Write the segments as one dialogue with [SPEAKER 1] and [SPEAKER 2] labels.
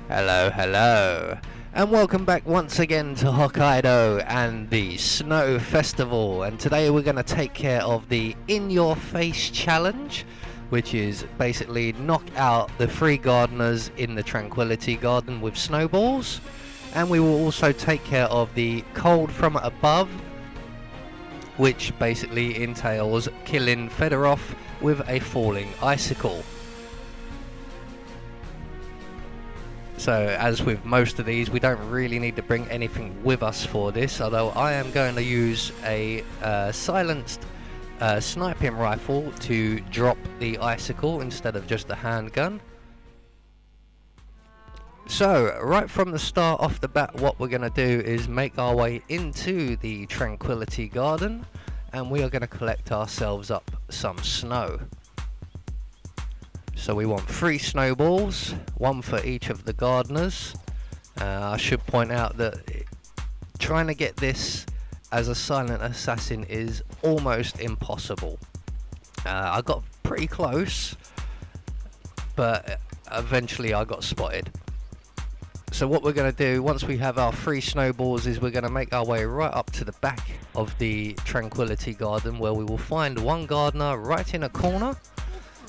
[SPEAKER 1] Hello, hello, and welcome back once again to Hokkaido and the Snow Festival. And today we're going to take care of the In Your Face challenge, which is basically knock out the 3 gardeners in the Tranquility Garden with snowballs. And we will also take care of the Cold from Above, which basically entails killing Fedorov with a falling icicle. So as with most of these, we don't really need to bring anything with us for this, although I am going to use a silenced sniping rifle to drop the icicle instead of just a handgun. So right from the start off the bat, what we're going to do is make our way into the Tranquility Garden, and we are going to collect ourselves up some snow. So we want 3 snowballs, 1 for each of the gardeners. I should point out that trying to get this as a silent assassin is almost impossible. I got pretty close, but eventually I got spotted. So what we're going to do once we have our 3 snowballs is we're going to make our way right up to the back of the Tranquility Garden, where we will find one gardener right in a corner.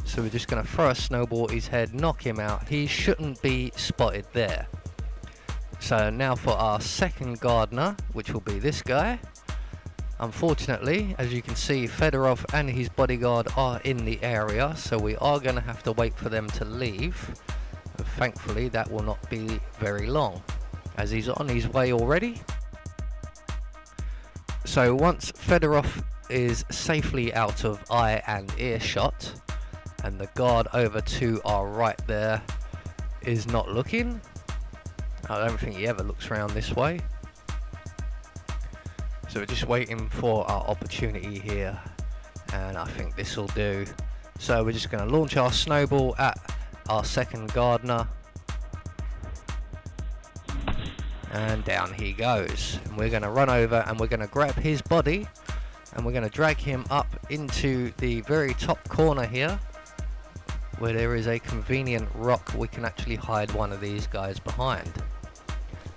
[SPEAKER 1] So we're just going to throw a snowball at his head, knock him out. He shouldn't be spotted there. So now for our second gardener, which will be this guy. Unfortunately, as you can see, Fedorov and his bodyguard are in the area, so we are going to have to wait for them to leave. But thankfully, that will not be very long, as he's on his way already. So once Fedorov is safely out of eye and earshot, and the guard over to our right there is not looking. I don't think he ever looks around this way. So we're just waiting for our opportunity here, and I think this will do. So we're just going to launch our snowball at our second gardener, and down he goes. And we're going to run over and we're going to grab his body, and we're going to drag him up into the very top corner here, where there is a convenient rock we can actually hide one of these guys behind.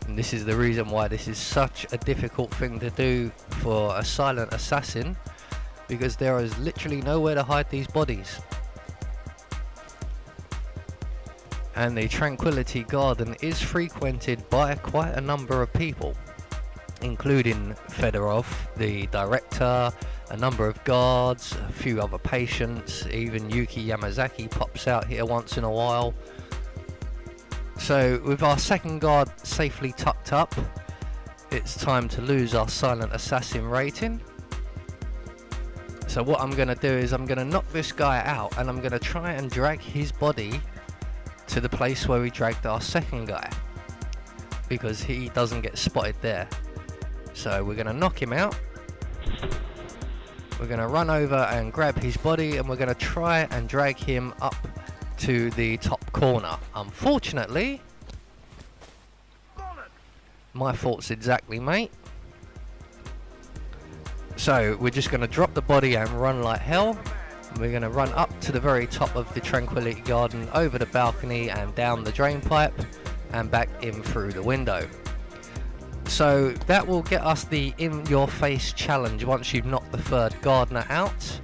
[SPEAKER 1] And this is the reason why this is such a difficult thing to do for a silent assassin, because there is literally nowhere to hide these bodies. And the Tranquility Garden is frequented by quite a number of people, including Fedorov, the director, a number of guards, a few other patients, even Yuki Yamazaki pops out here once in a while. So with our second guard safely tucked up, it's time to lose our silent assassin rating. So what I'm going to do is I'm going to knock this guy out, and I'm going to try and drag his body to the place where we dragged our second guy, because he doesn't get spotted there. So we're going to knock him out. We're going to run over and grab his body, and we're going to try and drag him up to the top corner. Unfortunately, my fault's exactly, mate. So we're just going to drop the body and run like hell. We're going to run up to the very top of the Tranquility Garden, over the balcony and down the drain pipe, and back in through the window. So that will get us the In Your Face challenge once you've knocked the 3rd gardener out.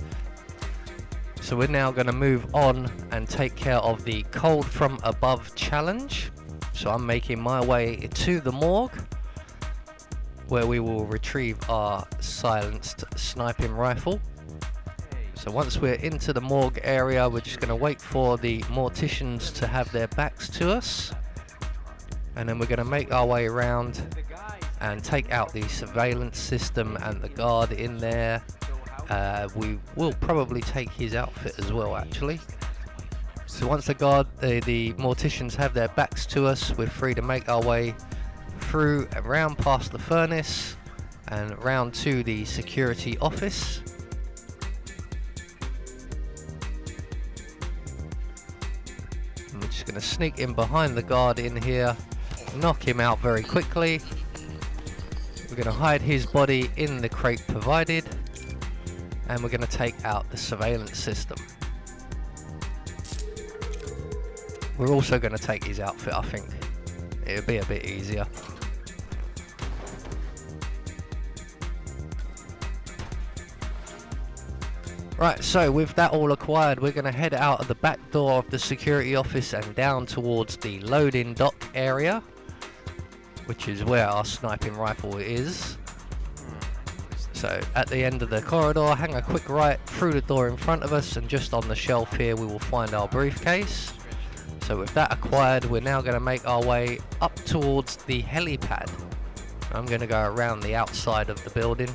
[SPEAKER 1] So we're now going to move on and take care of the Cold from Above challenge. So I'm making my way to the morgue, where we will retrieve our silenced sniping rifle. So once we're into the morgue area, we're just going to wait for the morticians to have their backs to us, and then we're going to make our way around and take out the surveillance system and the guard in there. We will probably take his outfit as well, actually. So once the morticians have their backs to us, we're free to make our way through and round past the furnace and round to the security office. And we're just going to sneak in behind the guard in here, knock him out very quickly. We're going to hide his body in the crate provided, and we're going to take out the surveillance system. We're also going to take his outfit, I think. it'll be a bit easier. Right, so with that all acquired, we're going to head out of the back door of the security office and down towards the loading dock area, which is where our sniping rifle is. So at the end of the corridor, hang a quick right through the door in front of us, and just on the shelf here we will find our briefcase. So with that acquired, we're now going to make our way up towards the helipad. I'm going to go around the outside of the building.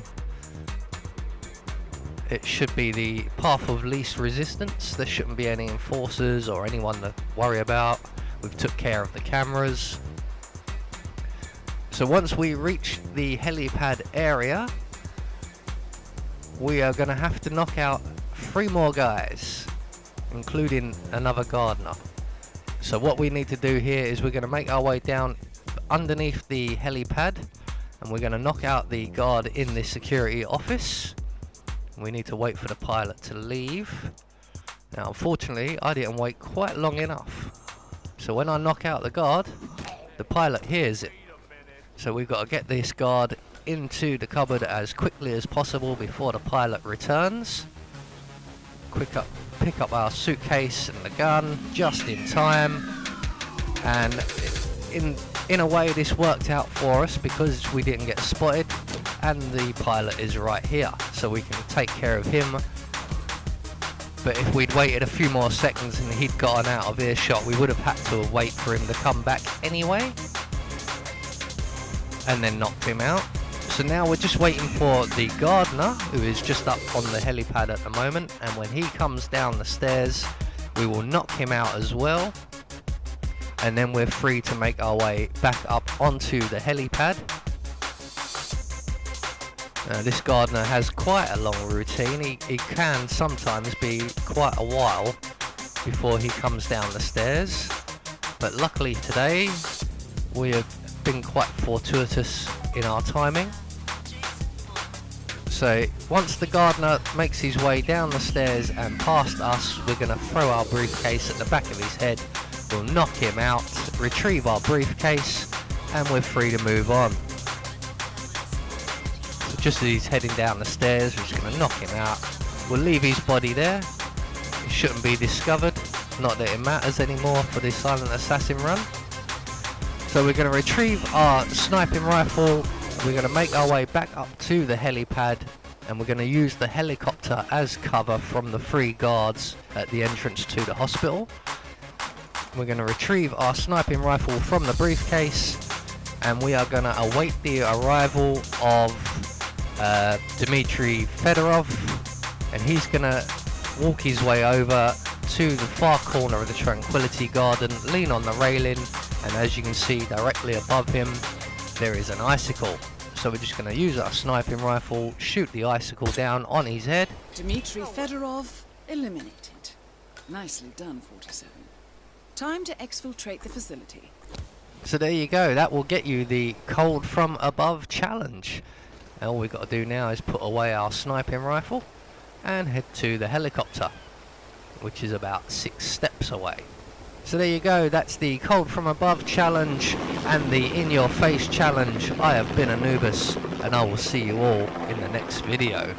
[SPEAKER 1] It should be the path of least resistance. There shouldn't be any enforcers or anyone to worry about. We've took care of the cameras. So once we reach the helipad area, we are going to have to knock out 3 more guys, including another gardener. So what we need to do here is we're going to make our way down underneath the helipad, and we're going to knock out the guard in the security office. We need to wait for the pilot to leave. Now unfortunately I didn't wait quite long enough, so when I knock out the guard, the pilot hears it. So we've got to get this guard into the cupboard as quickly as possible before the pilot returns. Pick up our suitcase and the gun just in time, and in a way this worked out for us because we didn't get spotted and the pilot is right here, so we can take care of him. But if we'd waited a few more seconds and he'd gotten out of earshot, we would have had to wait for him to come back anyway and then knocked him out. So now we're just waiting for the gardener, who is just up on the helipad at the moment, and when he comes down the stairs we will knock him out as well, and then we're free to make our way back up onto the helipad. This gardener has quite a long routine. He can sometimes be quite a while before he comes down the stairs, but luckily today we have been quite fortuitous in our timing. So once the gardener makes his way down the stairs and past us, we're going to throw our briefcase at the back of his head. We'll knock him out, retrieve our briefcase, and we're free to move on. So just as he's heading down the stairs, we're just going to knock him out. We'll leave his body there. It shouldn't be discovered. Not that it matters anymore for this silent assassin run. So we're going to retrieve our sniping rifle. We're going to make our way back up to the helipad, and we're going to use the helicopter as cover from the 3 guards at the entrance to the hospital. We're going to retrieve our sniping rifle from the briefcase, and we are going to await the arrival of Dmitry Fedorov, and he's going to walk his way over to the far corner of the Tranquility Garden, lean on the railing, and as you can see directly above him there is an icicle. So we're just going to use our sniping rifle, shoot the icicle down on his head.
[SPEAKER 2] Dmitry Fedorov eliminated. Nicely done, 47. Time to exfiltrate the facility.
[SPEAKER 1] So there you go, that will get you the cold from above challenge. And all we've got to do now is put away our sniping rifle and head to the helicopter, which is about 6 steps away. So there you go, that's the cold from above challenge and the in your face challenge. I have been Anubis, and I will see you all in the next video.